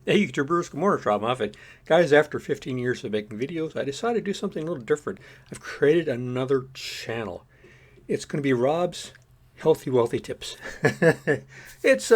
Hey YouTubers, good morning, it's Robb Moffett. Guys, after 15 years of making videos, I decided to do something a little different. I've created another channel. It's going to be Robb's Healthy Wealthy Tips. It's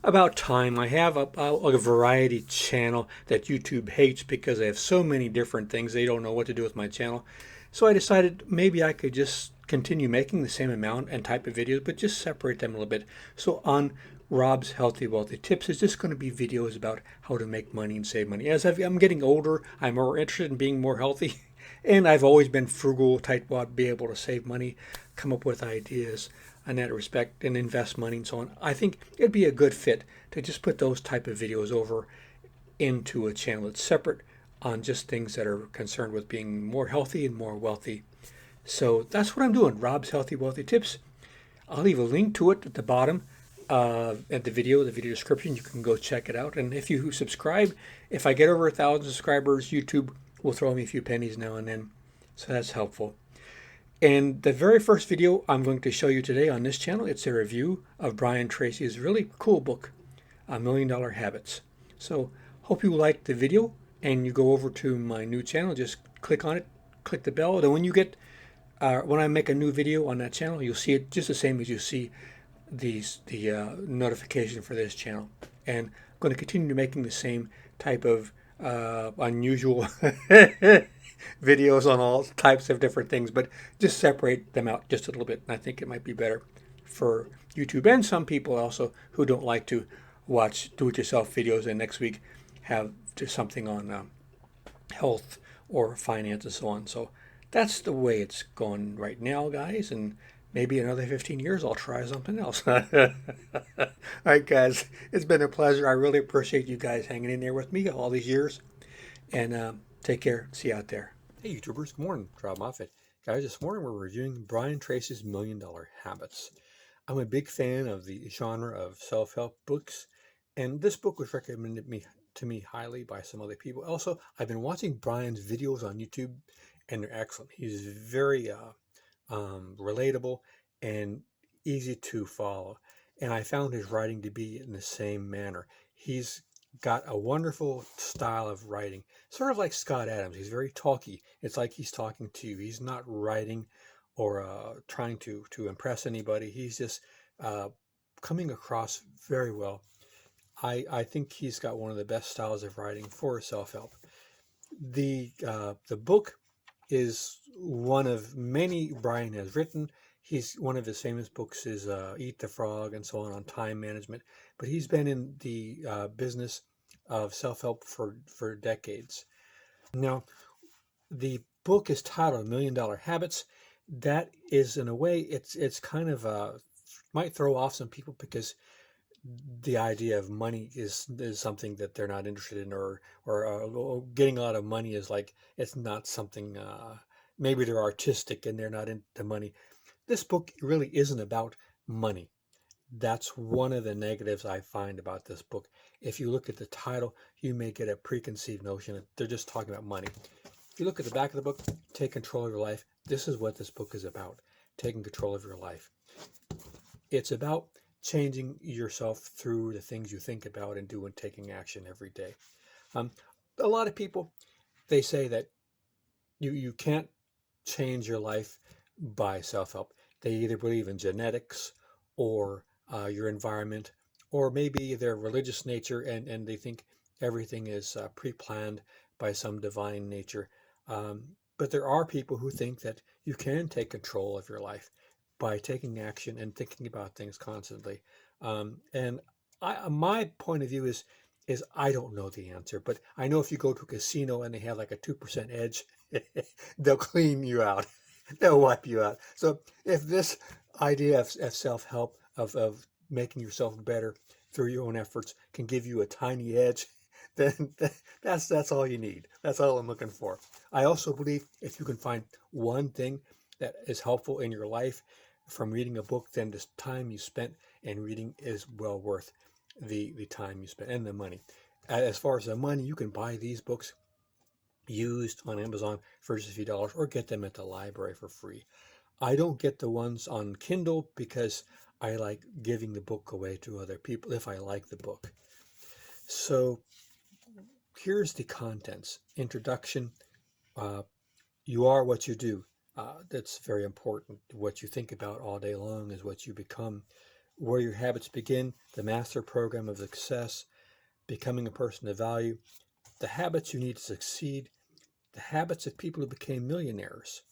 about time. I have a variety channel that YouTube hates because I have so many different things they don't know what to do with my channel. So I decided maybe I could just continue making the same amount and type of videos, but just separate them a little bit. So on Robb's Healthy Wealthy Tips is just going to be videos about how to make money and save money. I'm getting older, I'm more interested in being more healthy, and I've always been frugal, tightwad, be able to save money, come up with ideas in that respect, and invest money and so on. I think it'd be a good fit to just put those type of videos over into a channel that's separate on just things that are concerned with being more healthy and more wealthy. So that's what I'm doing. Robb's Healthy Wealthy Tips. I'll leave a link to it at the bottom at the video description. You can go check it out. And if you subscribe, if I get over 1,000 subscribers, YouTube will throw me a few pennies now and then. So that's helpful. And the very first video I'm going to show you today on this channel, it's a review of Brian Tracy's really cool book, $1 Million Habits. So hope you liked the video and you go over to my new channel, just click on it, click the bell. Then when I make a new video on that channel, you'll see it just the same as you see the notification for this channel. And I'm going to continue making the same type of unusual videos on all types of different things, but just separate them out just a little bit. And I think it might be better for YouTube and some people also who don't like to watch do-it-yourself videos. And next week have just something on health or finance and so on. So that's the way it's going right now, guys. And maybe another 15 years, I'll try something else. All right, guys, it's been a pleasure. I really appreciate you guys hanging in there with me all these years. And take care. See you out there. Hey, YouTubers. Good morning. Robb Moffett. Guys, this morning we're reviewing Brian Tracy's $1 Million Habits. I'm a big fan of the genre of self-help books, and this book was recommended to me highly by some other people. Also, I've been watching Brian's videos on YouTube, and they're excellent. He's very relatable and easy to follow, and I found his writing to be in the same manner. He's got a wonderful style of writing, sort of like Scott Adams. He's very talky. It's like he's talking to you. He's not writing or trying to impress anybody. He's just uh, coming across very well. I think he's got one of the best styles of writing for self-help. The book is one of many Brian has written. He's one of his famous books is Eat the Frog and so on time management. But he's been in the business of self-help for decades. Now, the book is titled $1 Million Habits. That is, in a way, it's kind of might throw off some people because the idea of money is something that they're not interested in, or getting a lot of money is like it's not something. Maybe they're artistic and they're not into money. This book really isn't about money. That's one of the negatives I find about this book. If you look at the title, you may get a preconceived notion that they're just talking about money. If you look at the back of the book, Take Control of Your Life, this is what this book is about, taking control of your life. It's about changing yourself through the things you think about and do and taking action every day. Um, a lot of people, they say that you can't change your life by self-help. They either believe in genetics or your environment, or maybe their religious nature, and they think everything is pre-planned by some divine nature. But there are people who think that you can take control of your life by taking action and thinking about things constantly. And my point of view is I don't know the answer, but I know if you go to a casino and they have like a 2% edge, they'll clean you out. They'll wipe you out. So if this idea of self-help, of making yourself better through your own efforts can give you a tiny edge, then that's all you need. That's all I'm looking for. I also believe if you can find one thing that is helpful in your life from reading a book, then the time you spent in reading is well worth the time you spent and the money. As far as the money, you can buy these books used on Amazon for just a few dollars or get them at the library for free. I don't get the ones on Kindle because I like giving the book away to other people if I like the book. So here's the contents. Introduction, you are what you do. That's very important. What you think about all day long is what you become. Where your habits begin, the master program of success, becoming a person of value, the habits you need to succeed, the habits of people who became millionaires,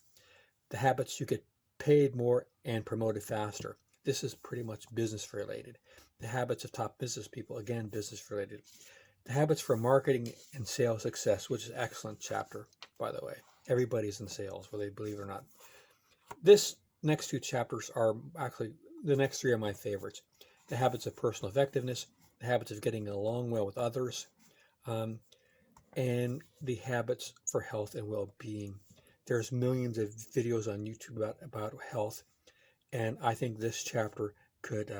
the habits you get paid more and promoted faster. This is pretty much business related. The habits of top business people, again, business related. The habits for marketing and sales success, which is an excellent chapter, by the way. Everybody's in sales, whether they believe it or not. This next two chapters are actually, the next three are my favorites. The habits of personal effectiveness, the habits of getting along well with others, and the habits for health and well-being. There's millions of videos on YouTube about health, and I think this chapter could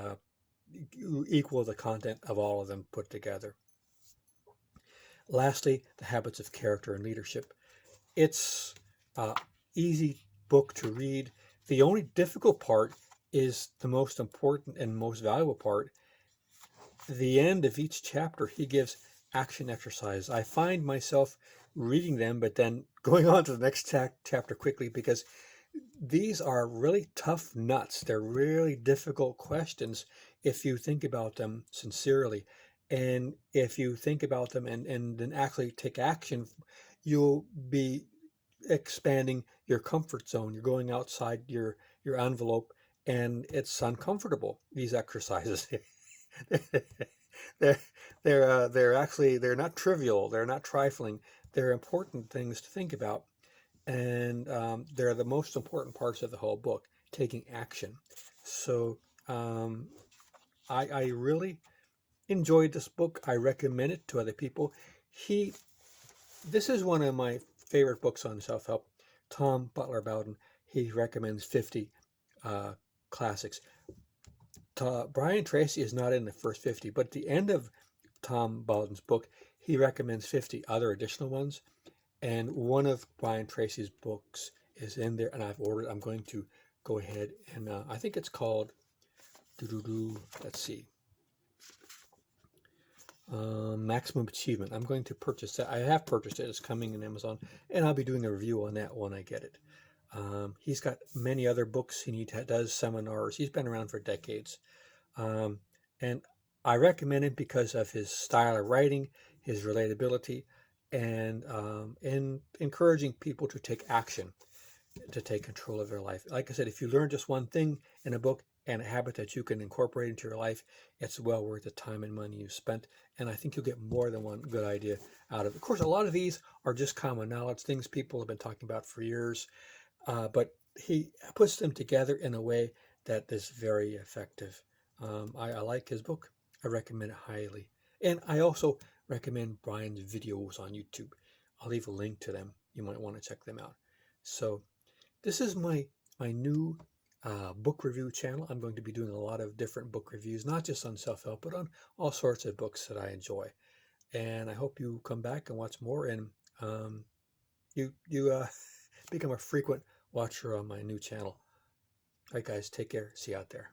equal the content of all of them put together. Lastly, the habits of character and leadership. It's an easy book to read. The only difficult part is the most important and most valuable part. The end of each chapter, he gives action exercises. I find myself reading them, but then going on to the next chapter quickly, because these are really tough nuts. They're really difficult questions if you think about them sincerely. And if you think about them and then actually take action, you'll be expanding your comfort zone. You're going outside your envelope, and it's uncomfortable, these exercises. they're they're not trivial. They're not trifling. They're important things to think about, and they're the most important parts of the whole book, taking action. So I really enjoyed this book. I recommend it to other people. This is one of my favorite books on self-help. Tom Butler Bowden, he recommends 50 classics. Brian Tracy is not in the first 50, but at the end of Tom Bowden's book, he recommends 50 other additional ones. And one of Brian Tracy's books is in there, and I've ordered. I'm going to go ahead and I think it's called, let's see, Maximum Achievement. I'm going to purchase that. I have purchased it. It's coming in Amazon, and I'll be doing a review on that when I get it. He's got many other books, and he does seminars. He's been around for decades. And I recommend it because of his style of writing, his relatability, and encouraging people to take action, to take control of their life. Like I said, if you learn just one thing in a book and a habit that you can incorporate into your life, it's well worth the time and money you spent. And I think you'll get more than one good idea out of it. Of course, a lot of these are just common knowledge, things people have been talking about for years. But he puts them together in a way that is very effective. I like his book. I recommend it highly. And I also recommend Brian's videos on YouTube. I'll leave a link to them. You might want to check them out. So this is my new book review channel. I'm going to be doing a lot of different book reviews, not just on self-help, but on all sorts of books that I enjoy. And I hope you come back and watch more, and you become a frequent watcher on my new channel. All right, guys, take care. See you out there.